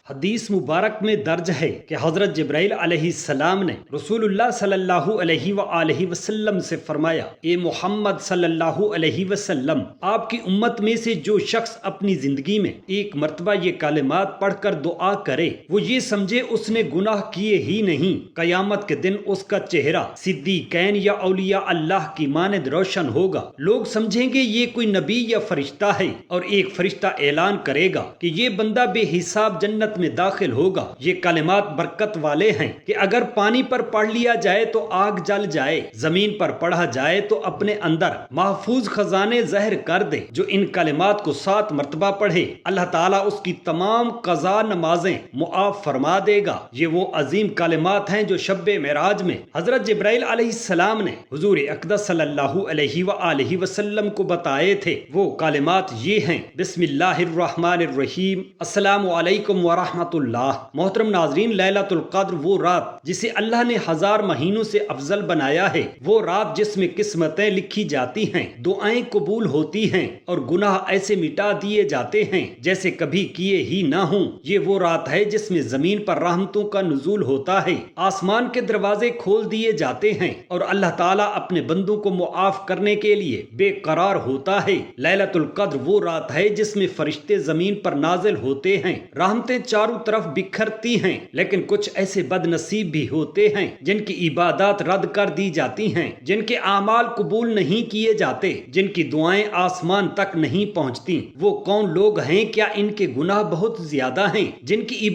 حدیث مبارک میں درج ہے کہ حضرت جبرائیل علیہ السلام نے رسول اللہ صلی اللہ علیہ وآلہ وسلم سے فرمایا، اے محمد صلی اللہ علیہ وسلم، آپ کی امت میں سے جو شخص اپنی زندگی میں ایک مرتبہ یہ کلمات پڑھ کر دعا کرے، وہ یہ سمجھے اس نے گناہ کیے ہی نہیں، قیامت کے دن اس کا چہرہ صدیقین یا اولیاء اللہ کی مانند روشن ہوگا۔ لوگ سمجھیں گے یہ کوئی نبی یا فرشتہ ہے، اور ایک فرشتہ اعلان کرے گا کہ یہ بندہ بے حساب جنت میں داخل ہوگا۔ یہ کلمات برکت والے ہیں کہ اگر پانی پر پڑھ لیا جائے تو آگ جل جائے، زمین پر پڑھا جائے تو اپنے اندر محفوظ خزانے ظاہر کر دے۔ جو ان کلمات کو 7 مرتبہ پڑھے، اللہ تعالیٰ اس کی تمام قضا نمازیں معاف فرما دے گا۔ یہ وہ عظیم کلمات ہیں جو شب معراج میں حضرت جبرائیل علیہ السلام نے حضور اقدس صلی اللہ علیہ وآلہ وسلم کو بتائے تھے۔ وہ کلمات یہ ہیں: بسم اللہ الرحمن الرحیم، السلام علیکم ورحمۃ اللہ۔ محترم ناظرین، لیلۃ القدر وہ رات جسے اللہ نے 1000 مہینوں سے افضل بنایا ہے، وہ رات جس میں قسمتیں لکھی جاتی ہیں، دعائیں قبول ہوتی ہیں اور گناہ ایسے مٹا دیے جاتے ہیں جیسے کبھی کیے ہی نہ ہوں۔ یہ وہ رات ہے جس میں زمین پر رحمتوں کا نزول ہوتا ہے، آسمان کے دروازے کھول دیے جاتے ہیں اور اللہ تعالیٰ اپنے بندوں کو معاف کرنے کے لیے بے قرار ہوتا ہے۔ لیلۃ القدر وہ رات ہے جس میں فرشتے زمین پر نازل ہوتے ہیں، رحمتیں چاروں طرف بکھرتی ہیں، لیکن کچھ ایسے بد نصیب بھی ہوتے ہیں جن کی عبادات رد کر دی جاتی ہیں، جن کے اعمال قبول نہیں کیے جاتے، جن کی دعائیں آسمان تک نہیں پہنچتی۔ وہ کون لوگ ہیں؟ کیا ان کے گناہ بہت زیادہ ہیں جن کی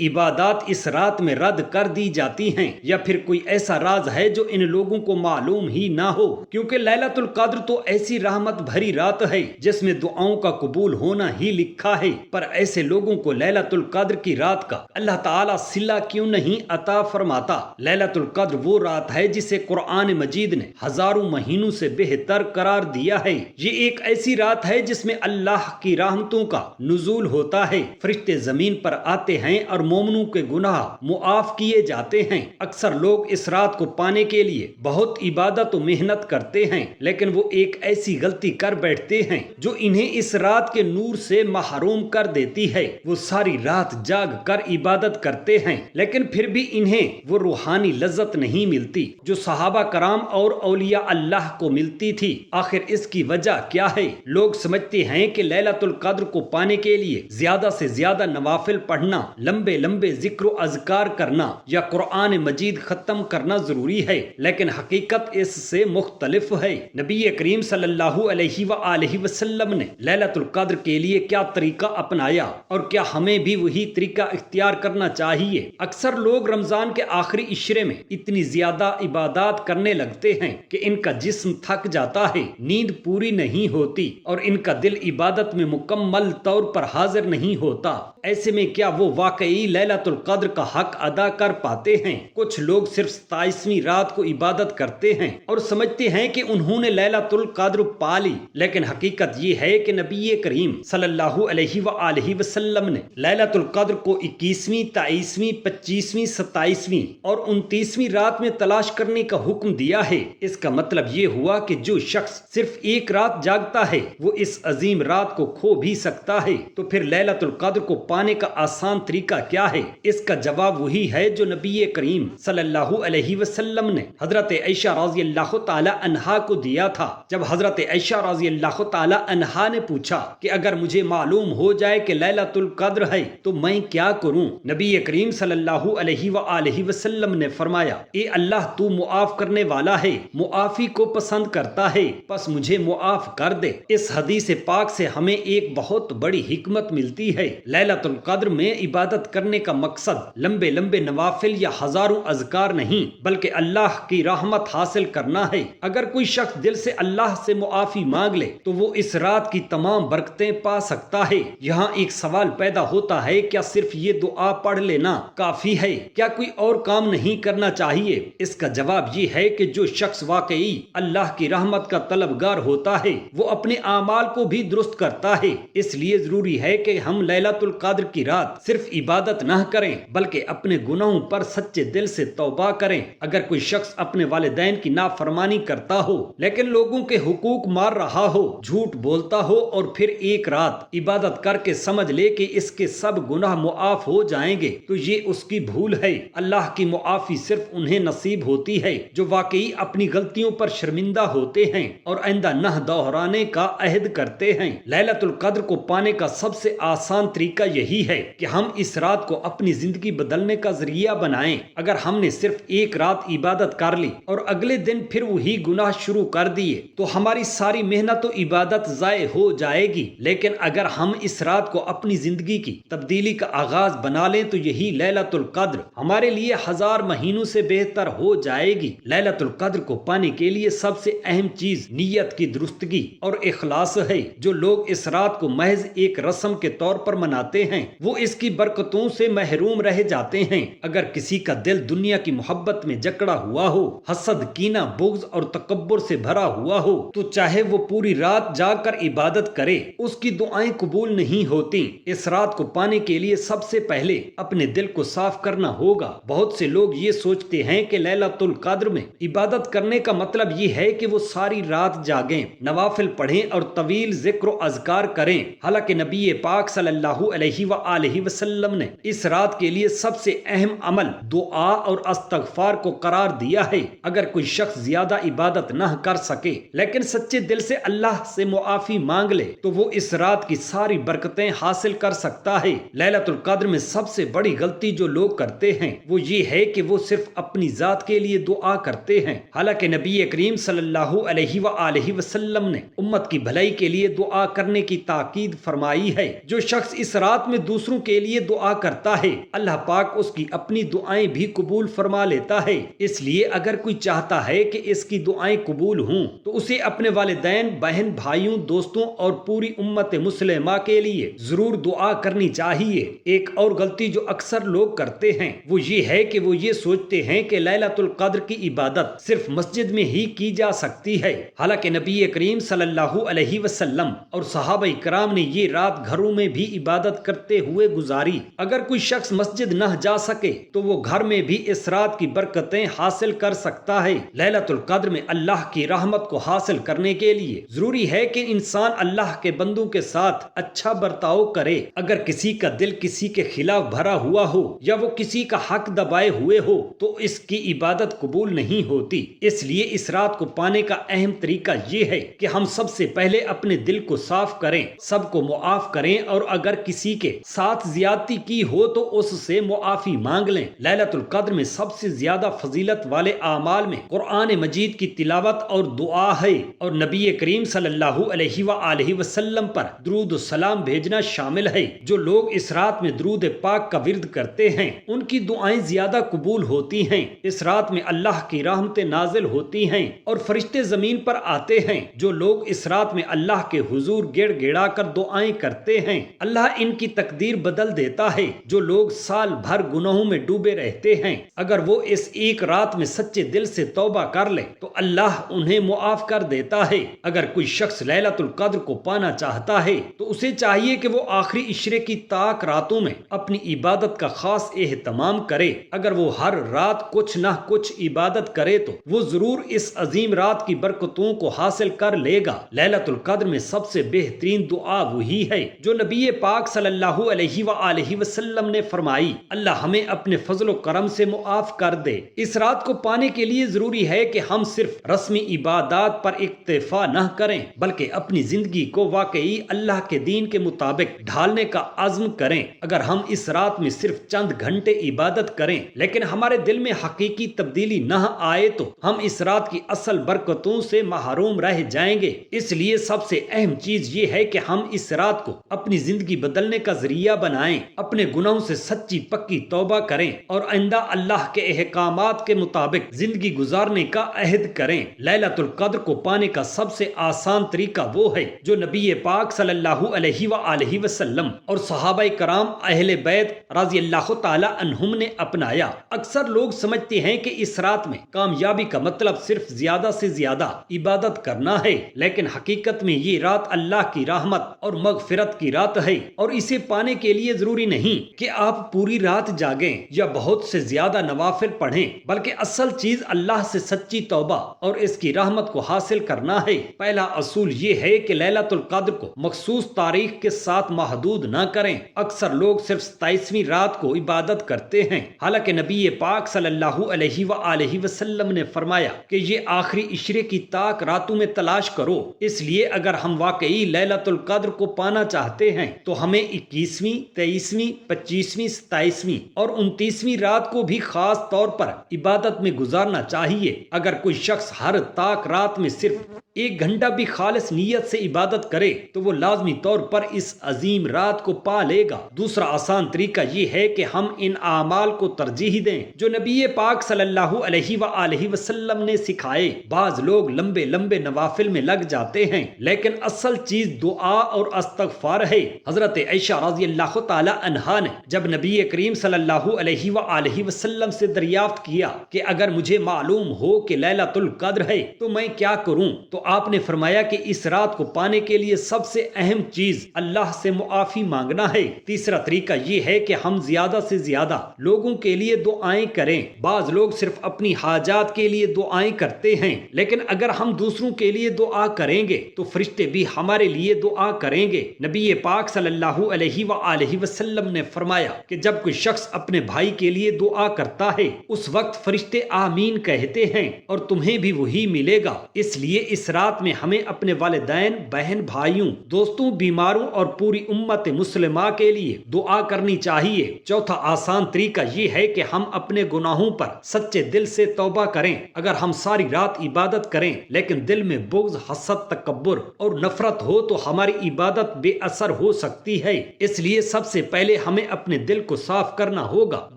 عبادات اس رات میں رد کر دی جاتی ہیں؟ یا پھر کوئی ایسا راز ہے جو ان لوگوں کو معلوم ہی نہ ہو؟ کیونکہ لیلۃ القدر تو ایسی رحمت بھری رات ہے جس میں دعاؤں کا قبول ہونا ہی لکھا ہے، پر ایسے لوگوں کو لیلۃ القدر کی رات کا اللہ تعالیٰ صلہ کیوں نہیں عطا فرماتا؟ لیلۃ القدر وہ رات ہے جسے قرآن مجید نے ہزاروں مہینوں سے بہتر قرار دیا ہے۔ یہ ایک ایسی رات ہے جس میں اللہ کی رحمتوں کا نزول ہوتا ہے، فرشتے زمین پر آتے ہیں اور مومنوں کے گناہ معاف کیے جاتے ہیں۔ اکثر لوگ اس رات کو پانے کے لیے بہت عبادت و محنت کرتے ہیں، لیکن وہ ایک ایسی غلطی کر بیٹھتے ہیں جو انہیں اس رات کے نور سے محروم کر دیتی ہے۔ وہ ساری رات جاگ کر عبادت کرتے ہیں، لیکن پھر بھی انہیں وہ روحانی لذت نہیں ملتی جو صحابہ کرام اور اولیاء اللہ کو ملتی تھی۔ آخر اس کی وجہ کیا ہے؟ لوگ سمجھتے ہیں کہ لیلۃ القدر کو پانے کے لیے زیادہ سے زیادہ نوافل پڑھنا، لمبے لمبے ذکر و اذکار کرنا یا قرآن مجید ختم کرنا ضروری ہے، لیکن حقیقت اس سے مختلف ہے۔ نبی کریم صلی اللہ علیہ وآلہ وسلم نے لیلۃ القدر کے لیے کیا طریقہ اپنایا، اور کیا ہمیں بھی وہی طریقہ اختیار کرنا چاہیے؟ اکثر لوگ رمضان کے آخری عشرے میں اتنی زیادہ عبادات کرنے لگتے ہیں کہ ان کا جسم تھک جاتا ہے، نیند پوری نہیں ہوتی اور ان کا دل عبادت میں مکمل طور پر حاضر نہیں ہوتا۔ ایسے میں کیا وہ واقعی لیلۃ القدر کا حق ادا کر پاتے ہیں؟ کچھ لوگ صرف 27ویں رات کو عبادت کرتے ہیں اور سمجھتے ہیں کہ انہوں نے لیلۃ القدر پا لی، لیکن حقیقت یہ ہے کہ نبی کریم صلی اللہ علیہ وآلہ وسلم نے لیلۃ القدر کو 21ویں، 23ویں، 25ویں، 27ویں اور 29ویں رات میں تلاش کرنے کا حکم دیا ہے۔ اس کا مطلب یہ ہوا کہ جو شخص صرف ایک رات جاگتا ہے وہ اس عظیم رات کو کھو بھی سکتا ہے۔ تو پھر لیلۃ القدر کو پانے کا آسان طریقہ کیا ہے؟ اس کا جواب وہی ہے جو نبی کریم صلی اللہ علیہ وسلم نے حضرت عائشہ رضی اللہ تعالی عنہا کو دیا تھا۔ جب حضرت عائشہ رضی اللہ تعالی عنہا نے پوچھا کہ اگر مجھے معلوم ہو جائے کہ لیلۃ القدر ہے تو میں کیا کروں؟ نبی کریم صلی اللہ علیہ وآلہ وسلم نے فرمایا، اے اللہ، تو معاف کرنے والا ہے، معافی کو پسند کرتا ہے، پس مجھے معاف کر دے۔ اس حدیث پاک سے ہمیں ایک بہت بڑی حکمت ملتی ہے۔ لیلۃ القدر میں عبادت کرنے کا مقصد لمبے لمبے نوافل یا ہزاروں اذکار نہیں، بلکہ اللہ کی رحمت حاصل کرنا ہے۔ اگر کوئی شخص دل سے اللہ سے معافی مانگ لے تو وہ اس رات کی تمام برکتیں پا سکتا ہے۔ یہاں ایک سوال پیدا ہوتا ہے، کیا صرف یہ دعا پڑھ لینا کافی ہے؟ کیا کوئی اور کام نہیں کرنا چاہیے؟ اس کا جواب یہ ہے کہ جو شخص واقعی اللہ کی رحمت کا طلبگار ہوتا ہے وہ اپنے اعمال کو بھی درست کرتا ہے۔ اس لیے ضروری ہے کہ ہم لیلۃ القدر کی رات صرف عبادت نہ کریں بلکہ اپنے گناہوں پر سچے دل سے توبہ کریں۔ اگر کوئی شخص اپنے والدین کی نافرمانی کرتا ہو لیکن لوگوں کے حقوق مار رہا ہو، جھوٹ بولتا ہو اور پھر ایک رات عبادت کر کے سمجھ لے کہ اس کے سب گناہ معاف ہو جائیں گے تو یہ اس کی بھول ہے۔ اللہ کی معافی صرف انہیں نصیب ہوتی ہے جو واقعی اپنی غلطیوں پر شرمندہ ہوتے ہیں اور آئندہ نہ دہرانے کا عہد کرتے ہیں۔ لیلۃ القدر کو پانے کا سب سے آسان طریقہ یہی ہے کہ ہم اس رات کو اپنی زندگی بدلنے کا ذریعہ بنائیں۔ اگر ہم نے صرف ایک رات عبادت کر لی اور اگلے دن پھر وہی گناہ شروع کر دیے تو ہماری ساری محنت و عبادت ضائع ہو جائے گی، لیکن اگر ہم اس رات کو اپنی زندگی کی تبدیلی کا آغاز بنا لیں تو یہی لیلۃ القدر ہمارے لیے 1000 مہینوں سے بہتر ہو جائے گی۔ لیلۃ القدر کو پانے کے لیے سب سے اہم چیز نیت کی درستگی اور اخلاص ہے۔ جو لوگ اس رات کو محض ایک رسم کے طور پر مناتے ہیں وہ اس کی برکتوں سے محروم رہ جاتے ہیں۔ اگر کسی کا دل دنیا کی محبت میں جکڑا ہوا ہو، حسد، کینہ، بغض اور تکبر سے بھرا ہوا ہو تو چاہے وہ پوری رات جاگ کر عبادت کرے اس کی دعائیں قبول نہیں ہوتی۔ اس رات کو پانے کے لیے سب سے پہلے اپنے دل کو صاف کرنا ہوگا۔ بہت سے لوگ یہ سوچتے ہیں کہ لیلۃ القدر میں عبادت کرنے کا مطلب یہ ہے کہ وہ ساری رات جاگیں، نوافل پڑھیں اور طویل ذکر و اذکار کریں، حالانکہ نبی پاک صلی اللہ علیہ وآلہ وسلم نے اس رات کے لیے سب سے اہم عمل دعا اور استغفار کو قرار دیا ہے۔ اگر کوئی شخص زیادہ عبادت نہ کر سکے لیکن سچے دل سے اللہ سے معافی مانگ لے تو وہ اس رات کی ساری برکتیں حاصل کر سکتا ہے۔ لیلۃ القدر میں سب سے بڑی غلطی جو لوگ کرتے ہیں وہ یہ ہے کہ وہ صرف اپنی ذات کے لیے دعا کرتے ہیں، حالانکہ نبی کریم صلی اللہ علیہ وآلہ وسلم نے امت کی بھلائی کے لیے دعا کرنے کی تاکید فرمائی ہے۔ جو شخص اس رات میں دوسروں کے لیے دعا کرتا ہے اللہ پاک اس کی اپنی دعائیں بھی قبول فرما لیتا ہے۔ اس لیے اگر کوئی چاہتا ہے کہ اس کی دعائیں قبول ہوں تو اسے اپنے والدین، بہن بھائیوں، دوستوں اور پوری امت مسلمہ کے لیے ضرور دعا کرنی چاہیے۔ ایک اور غلطی جو اکثر لوگ کرتے ہیں وہ یہ ہے کہ وہ یہ سوچتے ہیں کہ لیلۃ القدر کی عبادت صرف مسجد میں ہی کی جا سکتی ہے، حالانکہ نبی کریم صلی اللہ علیہ وسلم اور صحابہ کرام نے یہ رات گھروں میں بھی عبادت کرتے ہوئے گزاری۔ اگر کوئی شخص مسجد نہ جا سکے تو وہ گھر میں بھی اس رات کی برکتیں حاصل کر سکتا ہے۔ لیلۃ القدر میں اللہ کی رحمت کو حاصل کرنے کے لیے ضروری ہے کہ انسان اللہ کے بندوں کے ساتھ اچھا برتاؤ کرے۔ اگر کسی کا دل کسی کے خلاف بھرا ہوا ہو یا وہ کسی کا حق دبائے ہوئے ہو تو اس کی عبادت قبول نہیں ہوتی۔ اس لیے اس رات کو پانے کا اہم طریقہ یہ ہے کہ ہم سب سے پہلے اپنے دل کو صاف کریں، سب کو معاف کریں اور اگر کسی کے ساتھ زیادتی کی ہو تو اس سے معافی مانگ لیں۔ لیلۃ القدر میں سب سے زیادہ فضیلت والے اعمال میں قرآن مجید کی تلاوت اور دعا ہے اور نبی کریم صلی اللہ علیہ وآلہ وسلم پر درود و سلام بھیجنا شامل ہے۔ جو لوگ اس رات میں درود پاک کا ورد کرتے ہیں ان کی دعائیں زیادہ قبول ہوتی ہیں۔ اس رات میں اللہ کی رحمتیں نازل ہوتی ہیں اور فرشتے زمین پر آتے ہیں۔ جو لوگ اس رات میں اللہ کے حضور گڑ گڑا کر دعائیں کرتے ہیں اللہ ان کی تقدیر بدل دیتا ہے۔ جو لوگ سال بھر گناہوں میں ڈوبے رہتے ہیں اگر وہ اس ایک رات میں سچے دل سے توبہ کر لے تو اللہ انہیں معاف کر دیتا ہے۔ اگر کوئی شخص لیلۃ القدر کو پانا چاہتا ہے تو اسے چاہیے کہ وہ آخری عشرے کی تاک راتوں میں اپنی عبادت کا خاص اہتمام کرے۔ اگر وہ ہر رات کچھ نہ کچھ عبادت کرے تو وہ ضرور اس عظیم رات کی برکتوں کو حاصل کر لے گا۔ لیلۃ القدر میں سب سے بہترین دعا وہی ہے جو نبی پاک صلی اللہ علیہ وآلہ وسلم نے فرمائی، اللہ ہمیں اپنے فضل و کرم سے معاف کر دے۔ اس رات کو پانے کے لیے ضروری ہے کہ ہم صرف رسمی عبادات پر اکتفا نہ کریں بلکہ اپنی زندگی کو واقعی اللہ کے دین کے مطابق ڈھالنے کا عزم کریں۔ اگر ہم اس رات میں صرف چند گھنٹے عبادت کریں لیکن ہمارے دل میں حقیقی تبدیلی نہ آئے تو ہم اس رات کی اصل برکتوں سے محروم رہ جائیں گے۔ اس لیے سب سے اہم چیز یہ ہے کہ ہم اس رات کو اپنی زندگی بدلنے کا ذریعہ بنائیں، اپنے گناہوں سے سچی پکی توبہ کریں اور آئندہ اللہ کے احکامات کے مطابق زندگی گزارنے کا عہد کریں۔ لیلۃ القدر کو پانے کا سب سے آسان طریقہ وہ ہے جو نبی پاک صلی اللہ علیہ وآلہ وسلم اور صحابہ کرام اہل بیت رضی اللہ تعالی عنہم نے اپنایا۔ اکثر لوگ سمجھتے ہیں کہ اس رات میں کامیابی کا مطلب صرف زیادہ سے زیادہ عبادت کرنا ہے، لیکن حقیقت میں یہ رات اللہ کی رحمت اور مغفرت کی رات ہے اور اسے پانے کے لیے ضروری نہیں کہ آپ پوری رات جاگیں یا بہت سے زیادہ نوافل پڑھیں، بلکہ اصل چیز اللہ سے سچی توبہ اور اس کی رحمت کو حاصل کرنا ہے۔ پہلا اصول یہ ہے کہ لیلۃ القدر کو مخصوص تاریخ کے ساتھ محدود نہ نہ کریں۔ اکثر لوگ صرف 27ویں رات کو عبادت کرتے ہیں، حالانکہ نبی پاک صلی اللہ علیہ وآلہ وسلم نے فرمایا کہ یہ آخری عشرے کی طاق راتوں میں تلاش کرو۔ اس لیے اگر ہم واقعی لیلۃ القدر کو پانا چاہتے ہیں تو ہمیں 21ویں، 23ویں، 25ویں، 27ویں اور 29ویں رات کو بھی خاص طور پر عبادت میں گزارنا چاہیے۔ اگر کوئی شخص ہر طاق رات میں صرف 1 گھنٹہ بھی خالص نیت سے عبادت کرے تو وہ لازمی طور پر اس عظیم رات کو پا لے گا۔ دوسرا آسان طریقہ یہ ہے کہ ہم ان اعمال کو ترجیح دیں جو نبی پاک صلی اللہ علیہ وآلہ وسلم نے سکھائے۔ بعض لوگ لمبے لمبے نوافل میں لگ جاتے ہیں، لیکن اصل چیز دعا اور استغفار ہے۔ حضرت عائشہ رضی اللہ تعالی عنہا نے جب نبی کریم صلی اللہ علیہ وآلہ وسلم سے دریافت کیا کہ اگر مجھے معلوم ہو کہ لیلۃ القدر ہے تو میں کیا کروں، تو آپ نے فرمایا کہ اس رات کو پانے کے لیے سب سے اہم چیز اللہ سے معافی مانگنا ہے۔ تیسرا طریقہ یہ ہے کہ ہم زیادہ سے زیادہ لوگوں کے لیے دعائیں کریں۔ بعض لوگ صرف اپنی حاجات کے لیے دعائیں کرتے ہیں، لیکن اگر ہم دوسروں کے لیے دعا کریں گے تو فرشتے بھی ہمارے لیے دعا کریں گے۔ نبی پاک صلی اللہ علیہ وآلہ وسلم نے فرمایا کہ جب کوئی شخص اپنے بھائی کے لیے دعا کرتا ہے اس وقت فرشتے آمین کہتے ہیں اور تمہیں بھی وہی ملے گا۔ اس لیے اس رات میں ہمیں اپنے والدین، بہن بھائیوں، دوستوں، بیماروں اور پوری امت مسلمہ کے لیے دعا کرنی چاہیے۔ چوتھا آسان طریقہ یہ ہے کہ ہم اپنے گناہوں پر سچے دل سے توبہ کریں۔ اگر ہم ساری رات عبادت کریں لیکن دل میں بغض، حسد، تکبر اور نفرت ہو تو ہماری عبادت بے اثر ہو سکتی ہے۔ اس لیے سب سے پہلے ہمیں اپنے دل کو صاف کرنا ہوگا،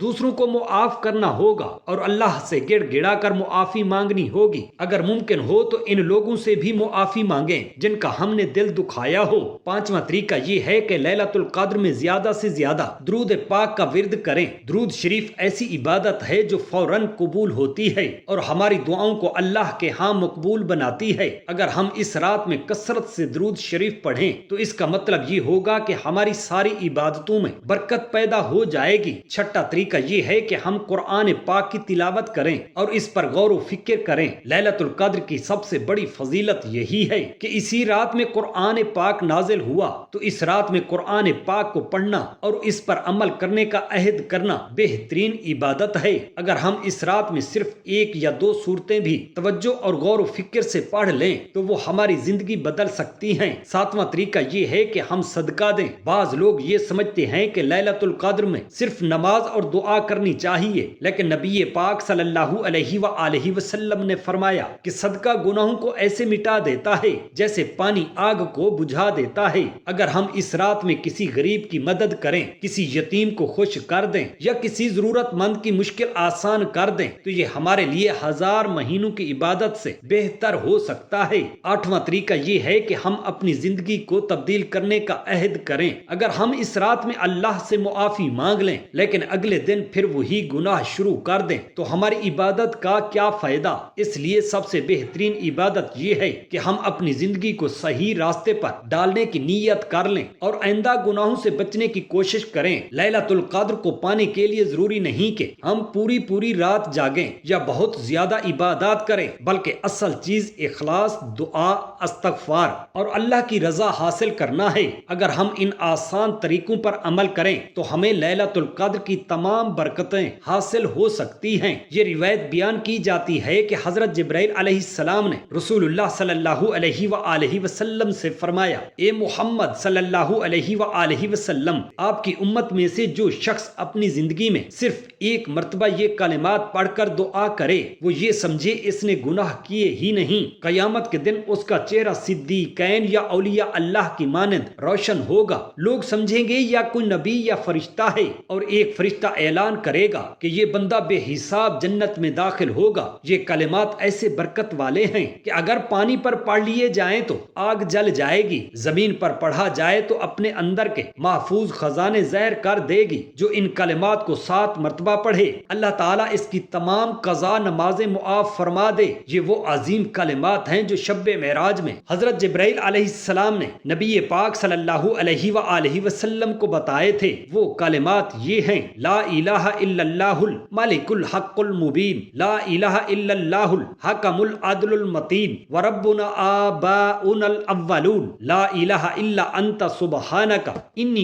دوسروں کو معاف کرنا ہوگا اور اللہ سے گڑ گڑا کر معافی مانگنی ہوگی۔ اگر ممکن ہو تو ان لوگوں سے بھی معافی مانگیں جن کا ہم نے دل دکھایا ہو۔ پانچواں طریقہ یہ ہے کہ لیلۃ القدر میں زیادہ سے زیادہ درود پاک کا ورد کریں۔ درود شریف ایسی عبادت ہے جو فوراً قبول ہوتی ہے اور ہماری دعاؤں کو اللہ کے ہاں مقبول بناتی ہے۔ اگر ہم اس رات میں کثرت سے درود شریف پڑھیں تو اس کا مطلب یہ ہوگا کہ ہماری ساری عبادتوں میں برکت پیدا ہو جائے گی۔ چھٹا طریقہ یہ ہے کہ ہم قرآن پاک کی تلاوت کریں اور اس پر غور و فکر کریں۔ لیلۃ القدر کی سب سے بڑی فضیلت یہی ہے کہ اسی رات میں قرآن پاک نازل ہوا، تو اس رات میں قرآن پاک کو پڑھنا اور اس پر عمل کرنے کا عہد کرنا بہترین عبادت ہے۔ اگر ہم اس رات میں صرف 1 یا 2 سورتیں بھی توجہ اور غور و فکر سے پڑھ لیں تو وہ ہماری زندگی بدل سکتی ہیں۔ ساتواں طریقہ یہ ہے کہ ہم صدقہ دیں۔ بعض لوگ یہ سمجھتے ہیں کہ لیلۃ القدر میں صرف نماز اور دعا کرنی چاہیے، لیکن نبی پاک صلی اللہ علیہ وآلہ وسلم نے فرمایا کہ صدقہ گناہوں کو ایسے مٹا دیتا ہے جیسے پانی آگ کو بجھا دیتا ہے۔ اگر ہم اس رات میں کسی غریب کی مدد کریں، کسی یتیم کو خوش کر دیں یا کسی ضرورت مند کی مشکل آسان کر دیں تو یہ ہمارے لیے 1000 مہینوں کی عبادت سے بہتر ہو سکتا ہے۔ آٹھواں طریقہ یہ ہے کہ ہم اپنی زندگی کو تبدیل کرنے کا عہد کریں۔ اگر ہم اس رات میں اللہ سے معافی مانگ لیں لیکن اگلے دن پھر وہی گناہ شروع کر دیں تو ہماری عبادت کا کیا فائدہ؟ اس لیے سب سے بہترین عبادت یہ ہے کہ ہم اپنی زندگی کو صحیح راستے پر ڈالنے کی نیت کر لیں اور آئندہ گناہوں سے بچنے کی کوشش کریں۔ لیلۃ القدر کو پانے کے لیے ضروری نہیں کہ ہم پوری رات جاگیں یا بہت زیادہ عبادات کریں، بلکہ اصل چیز اخلاص، دعا، استغفار اور اللہ کی رضا حاصل کرنا ہے۔ اگر ہم ان آسان طریقوں پر عمل کریں تو ہمیں لیلۃ القدر کی تمام برکتیں حاصل ہو سکتی ہیں۔ یہ روایت بیان کی جاتی ہے کہ حضرت جبرائیل علیہ السلام نے رسول اللہ صلی اللہ علیہ وآلہ وسلم سے فرمایا، اے محمد صلی اللہ علیہ وآلہ وسلم، آپ کی امت میں سے جو شخص اپنی زندگی میں صرف 1 مرتبہ یہ کلمات پڑھ کر دعا کرے وہ یہ سمجھے اس نے گناہ کیے ہی نہیں، قیامت کے دن اس کا چہرہ صدیقین یا اولیاء اللہ کی مانند روشن ہوگا۔ لوگ سمجھیں گے یا کوئی نبی یا فرشتہ ہے، اور ایک فرشتہ اعلان کرے گا کہ یہ بندہ بے حساب جنت میں داخل ہوگا۔ یہ کلمات ایسے برکت والے ہیں کہ اگر پانی پر پڑھ لیے جائیں تو آگ جل جائے گی، زمین پر پڑھا جائے تو اپنے اندر کے محفوظ خزانے ظاہر کر دے گی۔ جو ان کلمات کو 7 مرتبہ پڑھے اللہ تعالیٰ اس کی تمام قضا نمازیں معاف فرما دے۔ یہ وہ عظیم کلمات ہیں جو شب معراج میں حضرت جبرائیل علیہ السلام نے نبی پاک صلی اللہ علیہ وآلہ وسلم کو بتائے تھے۔ وہ کلمات یہ ہیں: لا الہ الا اللہ الملک الحق المبین، لا الہ الا اللہ الحکم العدل المتین، وربنا آباؤنا الاولون، لا الہ الا انت سبحانک انی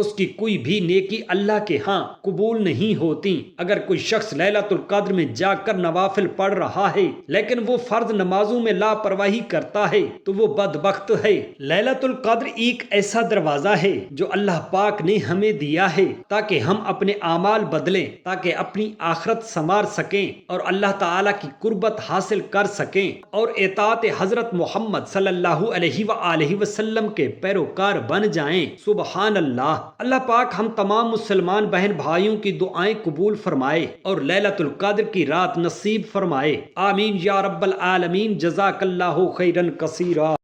اس کی کوئی بھی نیکی اللہ کے ہاں قبول نہیں ہوتی۔ اگر کوئی شخص لیلۃ القدر میں جا کر نوافل پڑھ رہا ہے لیکن وہ فرض نمازوں میں لاپرواہی کرتا ہے تو وہ بدبخت ہے۔ لیلۃ القدر ایک ایسا دروازہ ہے جو اللہ پاک نے ہمیں دیا ہے تاکہ ہم اپنے اعمال بدلیں، تاکہ اپنی آخرت سنوار سکیں اور اللہ تعالیٰ کی قربت حاصل کر سکیں اور اطاعت حضرت محمد صلی اللہ علیہ وآلہ وسلم کے پیروکار بن جائیں۔ سبحان اللہ۔ اللہ پاک ہم تمام مسلمان بہن بھائیوں کی دعائیں قبول فرمائے اور لیلۃ القدر کی رات نصیب فرمائے۔ آمین یا رب العالمین۔ جزاک اللہ خیرا کثیرا۔